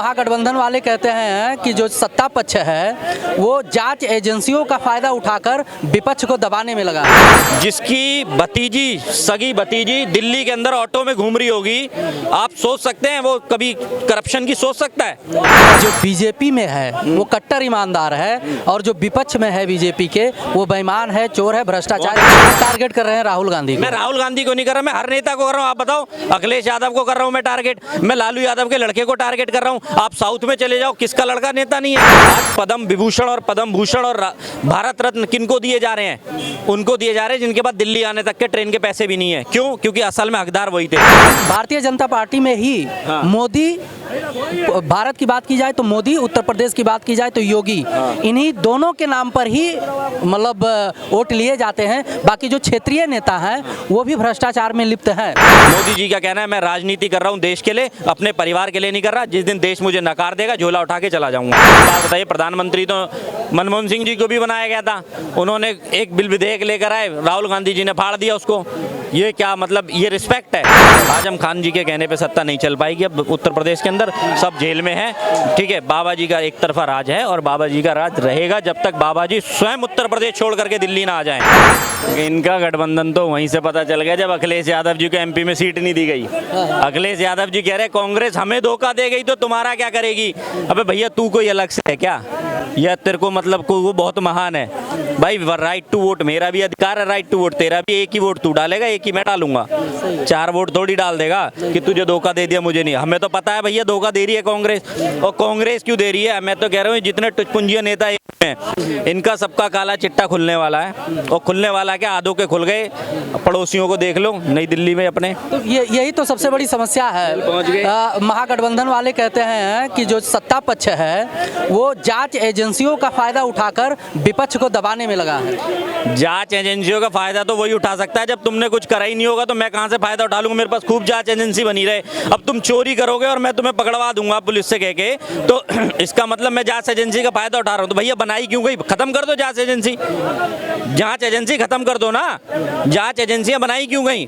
महागठबंधन वाले कहते हैं कि जो सत्ता पक्ष है वो जांच एजेंसियों का फायदा उठाकर विपक्ष को दबाने में लगा है। जिसकी भतीजी, सगी भतीजी दिल्ली के अंदर ऑटो में घूम रही होगी, आप सोच सकते हैं वो कभी करप्शन की सोच सकता है? जो बीजेपी में है वो कट्टर ईमानदार है और जो विपक्ष में है बीजेपी के वो बेईमान है, चोर है, भ्रष्टाचार। टारगेट कर रहे हैं राहुल गांधी को। मैं राहुल गांधी को नहीं कर रहा, मैं हर नेता को कर रहा हूँ। आप बताओ, अखिलेश यादव को कर रहा हूँ मैं टारगेट, मैं लालू यादव के लड़के को टारगेट कर रहा हूँ। आप साउथ में चले जाओ, किसका लड़का नेता नहीं है? आज पद्म विभूषण और पद्म भूषण और भारत रत्न किनको दिए जा रहे हैं? उनको दिए जा रहे हैं जिनके पास दिल्ली आने तक के ट्रेन के पैसे भी नहीं है। क्यों? क्योंकि असल में हकदार वही थे। भारतीय जनता पार्टी में ही मोदी, भारत की बात की जाए तो मोदी, उत्तर प्रदेश की बात की जाए तो योगी, इन्हीं दोनों के नाम पर ही मतलब वोट लिए जाते हैं। बाकी जो क्षेत्रीय नेता हैं वो भी भ्रष्टाचार में लिप्त हैं। मोदी जी का कहना है मैं राजनीति कर रहा हूँ देश के लिए, अपने परिवार के लिए नहीं कर रहा। जिस दिन देश मुझे नकार देगा झोला उठा के चला जाऊंगा। बात बताइए, प्रधानमंत्री तो मनमोहन सिंह जी को भी बनाया गया था, उन्होंने एक बिल विधेयक लेकर आए, राहुल गांधी जी ने फाड़ दिया उसको। ये क्या मतलब, ये रिस्पेक्ट है? आजम खान जी के कहने पे सत्ता नहीं चल पाएगी अब उत्तर प्रदेश के अंदर, सब जेल में है। ठीक है, बाबा जी का एक तरफा राज है और बाबा जी का राज रहेगा जब तक बाबा जी स्वयं उत्तर प्रदेश छोड़ करके दिल्ली ना आ जाएं। इनका गठबंधन तो वहीं से पता चल गया जब अखिलेश यादव जी को एमपी में सीट नहीं दी गई। अखिलेश यादव जी कह रहे कांग्रेस हमें धोखा दे गई तो तुम्हारा क्या करेगी? अबे भैया तू कोई अलग से है क्या? यह तेरे को मतलब को वो बहुत महान है भाई। राइट टू वोट मेरा भी अधिकार है, राइट टू वोट तेरा भी। एक ही वोट तू डालेगा, एक ही मैं डालूंगा। 4 वोट थोड़ी डाल देगा कि तुझे धोखा दे दिया मुझे नहीं। हमें तो पता है भैया धोखा दे रही है कांग्रेस। और कांग्रेस क्यों दे रही है? मैं तो कह रहा हूँ जितने टुचपुंजिया नेता हैं इनका सबका काला चिट्टा खुलने वाला है। और खुलने वाला क्या, आधों के खुल गए। पड़ोसियों को देख लो नई दिल्ली में अपने। तो यही तो सबसे बड़ी समस्या है। महागठबंधन वाले कहते हैं कि जो सत्ता पक्ष है वो जांच एजेंसियों का फायदा उठाकर विपक्ष को दबाने में लगा है। जांच एजेंसियों का फायदा तो वही उठा सकता है जब तुमने कुछ करा ही नहीं होगा, तो मैं कहां से फायदा उठा लूंगा? मेरे पास खूब जांच एजेंसी बनी रहे। अब तुम चोरी करोगे और मैं तुम्हें पकड़वा दूंगा पुलिस से कह के, तो इसका मतलब मैं जांच एजेंसी का फायदा उठा रहा हूं। तो भैया बनाई क्यों गई? खत्म कर दो जांच एजेंसी। जांच एजेंसी खत्म कर दो ना। जांच एजेंसियां बनाई क्यों गई?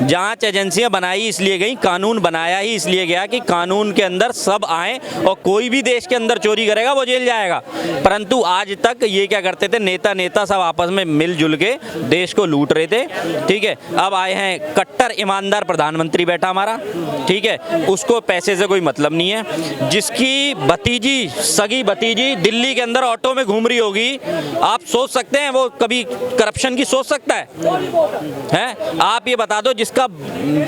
जांच एजेंसियां बनाई इसलिए गई, कानून बनाया ही इसलिए गया कि कानून के अंदर सब आए और कोई भी देश के अंदर चोरी करेगा वो जेल जाएगा। परंतु आज तक ये क्या करते थे, नेता सब आपस में मिलजुल के देश को लूट रहे थे। ठीक है, अब आए हैं कट्टर ईमानदार प्रधानमंत्री बैठा हमारा। ठीक है, उसको पैसे से कोई मतलब नहीं है। जिसकी भतीजी, सगी भतीजी दिल्ली के अंदर ऑटो में घूम रही होगी, आप सोच सकते हैं वो कभी करप्शन की सोच सकता है? आप ये बता दो, जिसका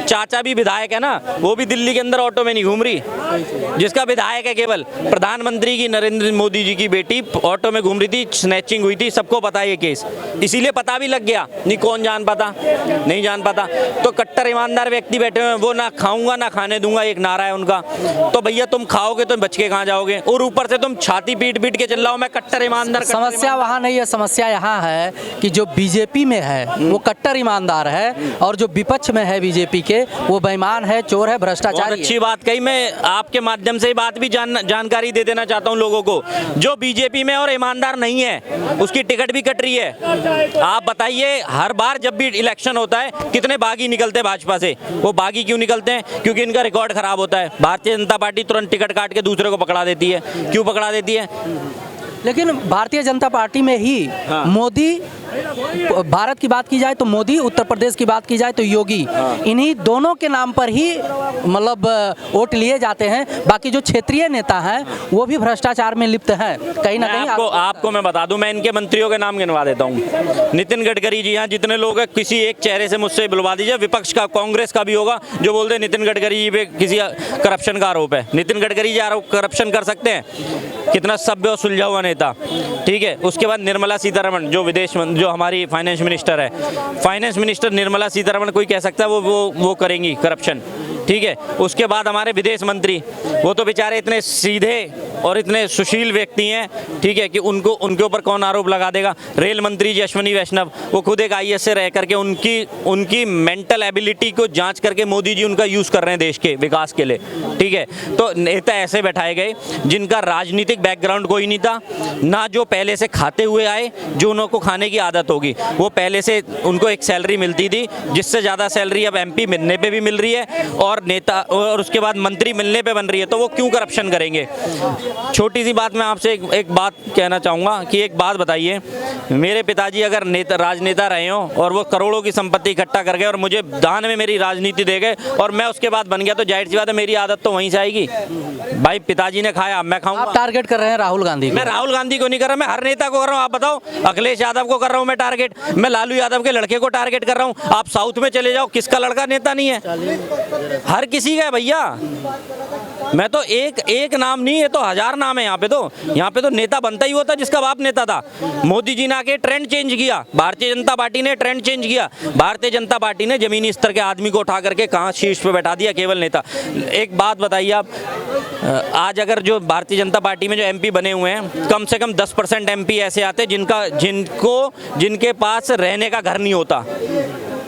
चाचा भी विधायक है ना, वो भी दिल्ली के अंदर ऑटो में नहीं घूम रही। जिसका विधायक है केवल, प्रधानमंत्री की, नरेंद्र मोदी जी की बेटी ऑटो में घूम रही थी, स्नैचिंग हुई थी, सबको पता है ये केस। इसीलिए पता भी लग गया। नहीं कौन जान पाता? नहीं जान पाता। तो कट्टर ईमानदार व्यक्ति बैठे हुए हैं, वो ना खाऊंगा ना खाने दूंगा, एक नारा है उनका। तो भैया तुम खाओगे तो बच के कहाँ जाओगे? और ऊपर से तुम छाती पीट पीट के चिल्लाओ मैं कट्टर ईमानदार। समस्या वहाँ नहीं है, समस्या यहाँ है कि जो बीजेपी में है वो कट्टर ईमानदार है और जो विपक्ष में है बीजेपी के वो बेईमान है, चोर है, भ्रष्टाचार। अच्छी बात कही। मैं आपके माध्यम से बात भी जानकारी दे देना चाहता हूँ लोगों को, जो बीजेपी में और ईमानदार नहीं है उसकी टिकट भी कट रही है। आप बताइए, हर बार जब भी इलेक्शन होता है कितने बागी निकलते हैं भाजपा से? वो बागी क्यों निकलते हैं? क्योंकि इनका रिकॉर्ड खराब होता है। भारतीय जनता पार्टी तुरंत टिकट काट के दूसरे को पकड़ा देती है। क्यों पकड़ा देती है? लेकिन भारतीय जनता पार्टी में ही मोदी, भारत की बात की जाए तो मोदी, उत्तर प्रदेश की बात की जाए तो योगी, इन्हीं दोनों के नाम पर ही मतलब वोट लिए जाते हैं। बाकी जो क्षेत्रीय नेता हैं वो भी भ्रष्टाचार में लिप्त हैं कहीं ना कहीं। आपको मैं बता दूं, मैं इनके मंत्रियों के नाम गिनवा देता हूं। नितिन गडकरी जी, यहाँ जितने लोग हैं किसी एक चेहरे से मुझसे बुलवा दीजिए। विपक्ष का, कांग्रेस का भी होगा जो बोलते हैं नितिन गडकरी जी पे किसी करप्शन का आरोप है। नितिन गडकरी जी करप्शन कर सकते हैं? कितना सभ्य और सुलझा हुआ नेता। ठीक है, उसके बाद निर्मला सीतारमण जो जो हमारी फाइनेंस मिनिस्टर है, फाइनेंस मिनिस्टर निर्मला सीतारमण, कोई कह सकता है वो करेंगी करप्शन? ठीक है, उसके बाद हमारे विदेश मंत्री, वो तो बेचारे इतने सीधे और इतने सुशील व्यक्ति हैं, ठीक है, कि उनको उनके ऊपर कौन आरोप लगा देगा। रेल मंत्री जी अश्विनी वैष्णव, वो खुद एक IAS से रह करके उनकी मेंटल एबिलिटी को जांच करके मोदी जी उनका यूज़ कर रहे हैं देश के विकास के लिए, ठीक है। तो नेता ऐसे बैठाए गए जिनका राजनीतिक बैकग्राउंड कोई नहीं था, ना जो पहले से खाते हुए आए, जो उनको खाने की आदत होगी, वो पहले से उनको एक सैलरी मिलती थी, जिससे ज़्यादा सैलरी अब MP मिलने पे भी मिल रही है और नेता और उसके बाद मंत्री मिलने पे बन रही है, तो वो क्यों करप्शन करेंगे। छोटी सी बात मैं आपसे एक बात कहना चाहूँगा कि एक बात बताइए, मेरे पिताजी अगर राजनेता रहे हों और वो करोड़ों की संपत्ति इकट्ठा कर गए और मुझे दान में मेरी राजनीति दे गए और मैं उसके बाद बन गया, तो जाहिर सी बात है मेरी आदत तो वहीं से आएगी। भाई पिताजी ने खाया, मैं खाऊंगा। आप टारगेट कर रहे हैं राहुल गांधी को। मैं राहुल गांधी को नहीं कर रहा, मैं हर नेता को कर रहा हूँ। आप बताओ, अखिलेश यादव को कर रहा हूँ मैं टारगेट, मैं लालू यादव के लड़के को टारगेट कर रहा हूँ। आप साउथ में चले जाओ, किसका लड़का नेता नहीं है? हर किसी का है भैया। मैं तो एक नाम नहीं, ये तो 1000 नाम है। यहाँ पे तो नेता बनता ही होता जिसका बाप नेता था। मोदी जी ने आके ट्रेंड चेंज किया, भारतीय जनता पार्टी ने ट्रेंड चेंज किया। भारतीय जनता पार्टी ने जमीनी स्तर के आदमी को उठा करके कहाँ शीर्ष पे बैठा दिया, केवल नेता। एक बात बताइए आप, आज अगर जो भारतीय जनता पार्टी में जो MP बने हुए हैं, कम से कम 10% MP ऐसे आते जिनके पास रहने का घर नहीं होता,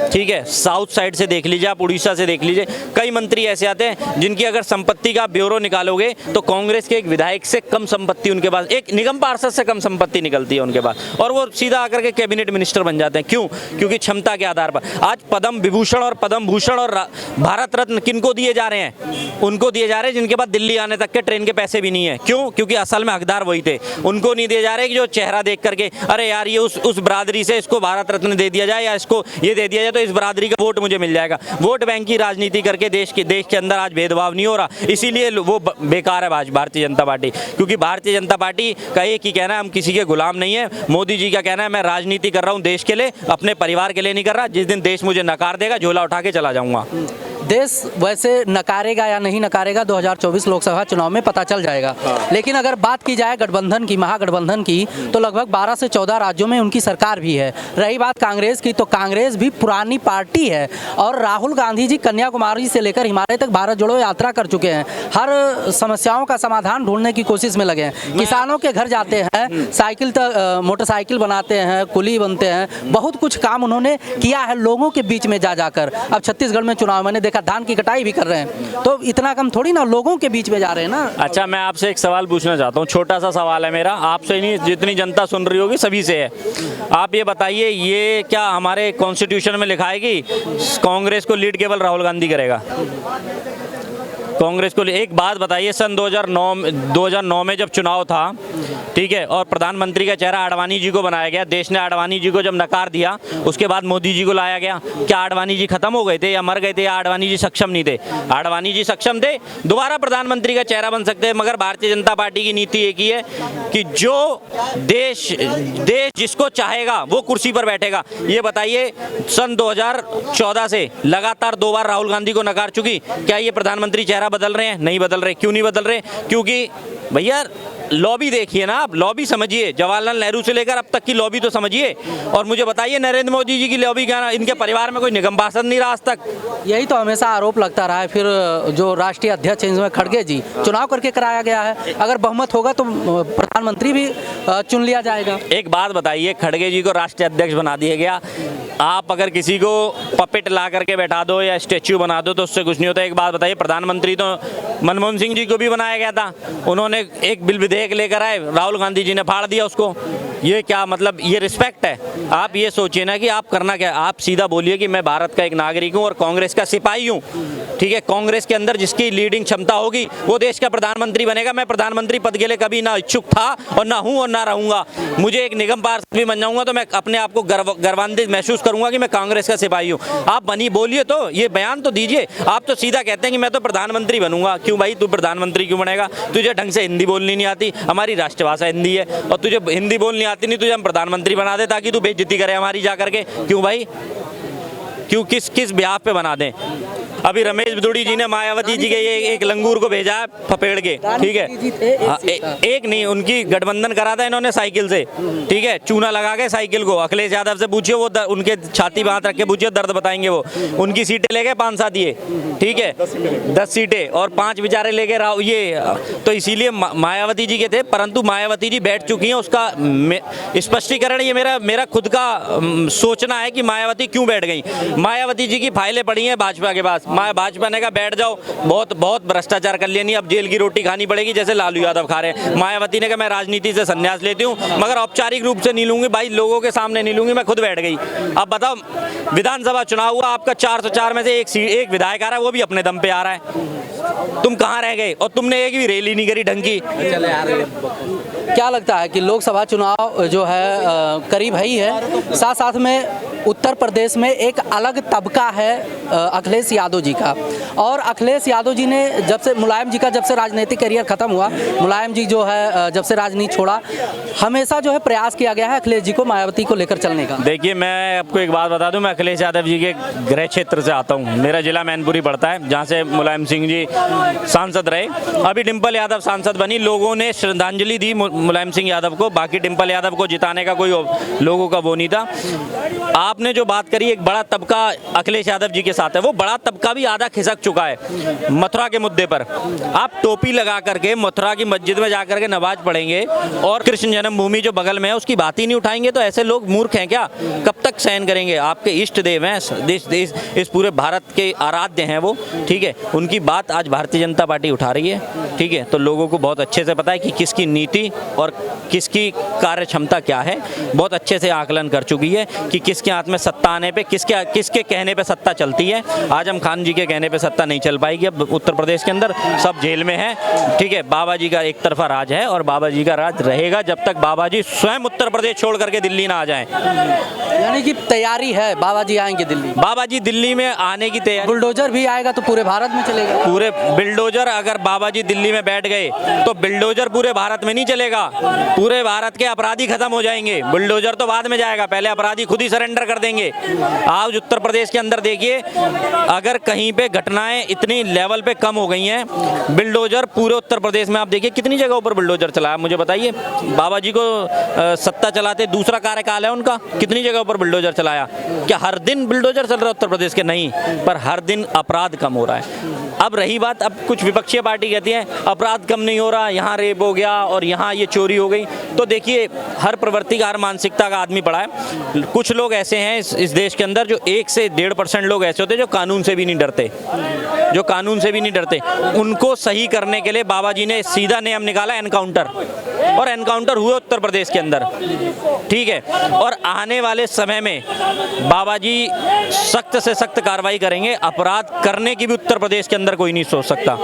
ठीक है। साउथ साइड से देख लीजिए आप, उड़ीसा से देख लीजिए, कई मंत्री ऐसे आते हैं जिनकी अगर संपत्ति का ब्यूरो निकालोगे तो कांग्रेस के एक विधायक से कम संपत्ति उनके पास, एक निगम पार्षद से कम संपत्ति निकलती है उनके पास, और वो सीधा आकर के कैबिनेट मिनिस्टर बन जाते हैं। क्यों? क्योंकि क्षमता के आधार पर। आज पद्म विभूषण और पद्म भूषण और भारत रत्न किनको दिए जा रहे हैं? उनको दिए जा रहे हैं जिनके पास दिल्ली आने तक के ट्रेन के पैसे भी नहीं है। क्यों? क्योंकि असल में हकदार वही थे। उनको नहीं दिए जा रहे कि जो चेहरा देख करके अरे यार ये उस बरादरी से इसको भारत रत्न दे दिया जाए या इसको ये दे दिया जाए तो इस बरादरी का वोट मुझे मिल जाएगा। वोट बैंक की राजनीति करके देश के अंदर आज भेदभाव नहीं हो रहा, इसीलिए वो बेकार है आज भारतीय जनता पार्टी। क्योंकि भारतीय जनता पार्टी का एक ही कहना है, हम किसी के गुलाम नहीं है। मोदी जी का कहना है, मैं राजनीति कर रहा हूँ देश के लिए, अपने परिवार के लिए नहीं कर रहा। जिस दिन देश मुझे नकार देगा, झोला उठा के चला जाऊंगा। देश वैसे नकारेगा या नहीं नकारेगा 2024 लोकसभा चुनाव में पता चल जाएगा। लेकिन अगर बात की जाए गठबंधन की, महागठबंधन की, तो लगभग 12 से 14 राज्यों में उनकी सरकार भी है। रही बात कांग्रेस की, तो कांग्रेस भी पुरानी पार्टी है और राहुल गांधी जी कन्याकुमारी से लेकर हिमालय तक भारत जोड़ो यात्रा कर चुके हैं। हर समस्याओं का समाधान ढूंढने की कोशिश में लगे हैं। किसानों के घर जाते हैं, साइकिल तक मोटरसाइकिल बनाते हैं, कुली बनते हैं, बहुत कुछ काम उन्होंने किया है लोगों के बीच में जा जाकर। अब छत्तीसगढ़ में चुनाव मैंने देखा, धान की कटाई भी कर रहे हैं, तो इतना कम थोड़ी ना, लोगों के बीच में जा रहे हैं ना। अच्छा, मैं आपसे एक सवाल पूछना चाहता हूँ, छोटा सा सवाल है मेरा, आपसे नहीं, जितनी जनता सुन रही होगी सभी से है। आप ये बताइए, ये क्या हमारे कॉन्स्टिट्यूशन में लिखा है कि कांग्रेस को लीड केवल राहुल गांधी करेगा? कांग्रेस को एक बात बताइए, सन 2009 में जब चुनाव था, ठीक है, और प्रधानमंत्री का चेहरा आडवाणी जी को बनाया गया, देश ने आडवाणी जी को जब नकार दिया, उसके बाद मोदी जी को लाया गया। क्या आडवाणी जी खत्म हो गए थे या मर गए थे या आडवाणी जी सक्षम नहीं थे? आडवाणी जी सक्षम थे, दोबारा प्रधानमंत्री का चेहरा बन सकते हैं। मगर भारतीय जनता पार्टी की नीति एक ही है कि जो देश जिसको चाहेगा वो कुर्सी पर बैठेगा। ये बताइए, सन 2014 से लगातार 2 बार राहुल गांधी को नकार चुकी, क्या ये प्रधानमंत्री चेहरा बदल रहे हैं? नहीं बदल रहे। क्यों नहीं बदल रहे? क्योंकि भैया लॉबी देखिए ना आप, लॉबी समझिए, जवाहरलाल नेहरू से लेकर अब तक की लॉबी तो समझिए। और मुझे बताइए, नरेंद्र मोदी जी की लॉबी क्या, इनके परिवार में कोई निगम पार्षद नहीं रहा आज तक? यही तो हमेशा आरोप लगता रहा है। फिर जो राष्ट्रीय अध्यक्ष हैं खड़गे जी, चुनाव करके कराया गया है, अगर बहुमत होगा तो प्रधानमंत्री भी चुन लिया जाएगा। एक बात बताइए, खड़गे जी को राष्ट्रीय अध्यक्ष बना दिया गया। आप अगर किसी को पपेट ला करके बैठा दो या स्टैच्यू बना दो तो उससे कुछ नहीं होता। एक बात बताइए, प्रधानमंत्री तो मनमोहन सिंह जी को भी बनाया गया था, उन्होंने एक बिल विधेयक लेकर आए, राहुल गांधी जी ने फाड़ दिया उसको। ये क्या मतलब, ये रिस्पेक्ट है? आप ये सोचिए ना कि आप करना क्या। आप सीधा बोलिए कि मैं भारत का एक नागरिक हूँ और कांग्रेस का सिपाही हूँ, ठीक है। कांग्रेस के अंदर जिसकी लीडिंग क्षमता होगी वो देश का प्रधानमंत्री बनेगा। मैं प्रधानमंत्री पद के लिए कभी ना इच्छुक था और ना हूँ और ना रहूंगा। मुझे एक निगम पार्षद भी बन जाऊंगा तो मैं अपने आप को गर्वान्वित महसूस करूंगा कि मैं कांग्रेस का सिपाही हूँ। आप बनी बोलिए, तो ये बयान तो दीजिए। आप तो सीधा कहते हैं कि मैं तो प्रधानमंत्री बनूंगा। क्यों भाई, तू प्रधानमंत्री क्यों बनेगा? तुझे ढंग से हिंदी बोलनी नहीं आती, हमारी राष्ट्रभाषा हिंदी है, और तुझे हिंदी बोलनी आती नहीं, तुझे हम प्रधानमंत्री बना दे ताकि तू बेइज्जती करे हमारी जा करके। क्यों भाई, क्यों, किस ब्याह पे बना दें? अभी रमेश बिदुड़ी जी ने मायावती जी के ये एक लंगूर को भेजा है फपेड़ के, ठीक है। हाँ, एक नहीं, उनकी गठबंधन करा था इन्होंने साइकिल से, ठीक है, चूना लगा के साइकिल को। अखिलेश यादव से पूछिए, वो उनके छाती पे हाथ रख के पूछिए, दर्द बताएंगे वो। उनकी सीटें ले गए 5-7 ये, ठीक है, 10 सीटें, और 5 बेचारे ले गए ये। तो इसीलिए मायावती जी के थे, परंतु मायावती जी बैठ चुकी हैं। उसका स्पष्टीकरण ये मेरा खुद का सोचना है कि मायावती क्यों बैठ गई। मायावती जी की फाइलें पड़ी हैं भाजपा के पास। भाजपा ने कहा बैठ जाओ, बहुत भ्रष्टाचार कर लिया, नहीं अब जेल की रोटी खानी पड़ेगी जैसे लालू यादव खा रहे हैं। मायावती ने कहा मैं राजनीति से संन्यास लेती हूँ, मगर औपचारिक रूप से नहीं लूंगी भाई, लोगों के सामने नहीं लूंगी, मैं खुद बैठ गई। अब बताओ, विधानसभा चुनाव हुआ, आपका 404 में से एक विधायक आ रहा है, वो भी अपने दम पे आ रहा है। तुम कहाँ रह गए? और तुमने एक भी रैली नहीं करी ढंग की। क्या लगता है कि लोकसभा चुनाव जो है करीब है ही है, साथ साथ में उत्तर प्रदेश में एक अलग तबका है अखिलेश यादव जी का। और अखिलेश यादव जी ने जब से मुलायम जी का जब से राजनीतिक करियर खत्म हुआ, मुलायम जी जो है जब से राजनीति छोड़ा, हमेशा जो है प्रयास किया गया है अखिलेश जी को मायावती को लेकर चलने का। देखिए, मैं आपको एक बात बता दूं, मैं अखिलेश यादव जी के गृह क्षेत्र से आता हूं। मेरा जिला मैनपुरी पड़ता है, जहां से मुलायम सिंह जी सांसद रहे। अभी डिम्पल यादव सांसद बनी, लोगों ने श्रद्धांजलि दी मुलायम सिंह यादव को। बाकी डिम्पल यादव को जिताने का कोई लोगों का वो नहीं था। आपने जो बात करी, एक बड़ा तबका अखिलेश यादव जी के साथ है, वो बड़ा तबका भी आधा खिसक चुका है मथुरा के मुद्दे पर। आप टोपी लगा करके मथुरा की मस्जिद में जाकर के नमाज पढ़ेंगे और कृष्ण जन्मभूमि जो बगल में है उसकी बात ही नहीं उठाएंगे, तो ऐसे लोग मूर्ख हैं क्या? कब तक सहन करेंगे? आपके इष्ट देव हैं, देश इस पूरे भारत के आराध्य हैं वो, ठीक है, उनकी बात आज भारतीय जनता पार्टी उठा रही है, ठीक है। तो लोगों को बहुत अच्छे से पता है कि किसकी नीति और किसकी कार्य क्षमता क्या है, बहुत अच्छे से आकलन कर चुकी है कि किसके हाथ में सत्ता आने पे, किसके कहने पे सत्ता चलती है। आजम खान जी के कहने पे सत्ता नहीं चल पाएगी अब उत्तर प्रदेश के अंदर, सब जेल में है, ठीक है। बाबा जी का एक तरफा राज है और बाबा जी का राज रहेगा जब तक बाबा जी स्वयं उत्तर प्रदेश छोड़ करके दिल्ली ना आ जाएं। यानी कि तैयारी है, बाबा जी आएंगे दिल्ली, बाबा जी दिल्ली में आने की तैयारी। बुलडोजर भी आएगा तो पूरे भारत में चलेगा। पूरे बिल्डोजर, अगर बाबा जी दिल्ली में बैठ गए तो बिल्डोजर पूरे भारत में नहीं चलेगा, पूरे भारत के अपराधी खत्म हो जाएंगे। बुलडोजर तो बाद में जाएगा, पहले अपराधी खुद ही सरेंडर कर देंगे। आज उत्तर प्रदेश के अंदर देखिए, अगर कहीं पे घटनाएं इतनी लेवल पे कम हो गई हैं, बिल्डोजर पूरे उत्तर प्रदेश में आप देखिए कितनी जगह ऊपर बिल्डोजर चलाया, मुझे बताइए। बाबा जी को सत्ता चलाते दूसरा कार्यकाल है उनका, कितनी जगह ऊपर बिल्डोजर चलाया? क्या हर दिन बिल्डोजर चल रहा है उत्तर प्रदेश के? नहीं, पर हर दिन अपराध कम हो रहा है। अब रही बात, अब कुछ विपक्षीय पार्टी कहती है अपराध कम नहीं हो रहा, यहाँ रेप हो गया और यहाँ ये चोरी हो गई। तो देखिए, हर प्रवृत्ति का, हर मानसिकता का आदमी पड़ा है। कुछ लोग ऐसे हैं इस देश के अंदर जो 1 से 1.5% लोग ऐसे होते हैं जो कानून से भी नहीं डरते, जो कानून से भी नहीं डरते। उनको सही करने के लिए बाबा जी ने सीधा नियम निकाला, एनकाउंटर, और एनकाउंटर हुए उत्तर प्रदेश के अंदर, ठीक है। और आने वाले समय में बाबा जी सख्त से सख्त कार्रवाई करेंगे। अपराध करने की भी उत्तर प्रदेश के अंदर कोई नहीं सोच सकता।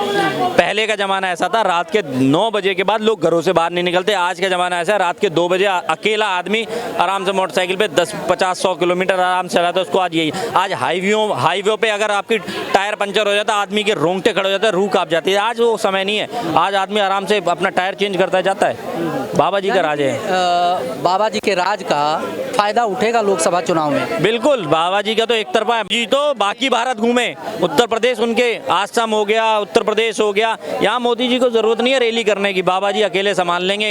पहले का जमाना ऐसा था, रात के 9 बजे के बाद लोग घरों से बाहर नहीं निकलते। आज का जमाना ऐसा है, रात के 2 बजे अकेला आदमी आराम से मोटरसाइकिल पे 10-50-100 किलोमीटर आराम से चलाता है। उसको आज हाईवे पे अगर आपकी टायर पंचर हो जाता है, आदमी के रोंगटे खड़े हो जाते हैं, रूह कांप जाती है। आज वो समय नहीं है, आज आदमी आराम से अपना टायर चेंज करता जाता है। बाबा जी का राज है। बाबा जी के राज का फायदा उठेगा लोकसभा चुनाव में। बिल्कुल, बाबा जी का तो एक तरफा है जी, तो बाकी भारत घूमे, उत्तर प्रदेश उनके, आसाम हो गया, उत्तर प्रदेश हो गया, यहाँ मोदी जी को जरूरत नहीं है रैली करने की, बाबा जी अकेले संभाल लेंगे।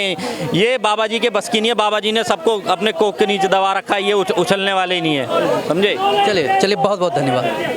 ये बाबा जी के बस की नहीं है, बाबा जी ने सबको अपने कोक के नीचे दबा रखा है, ये उछलने वाले ही नहीं है, समझे। चलिए बहुत बहुत धन्यवाद।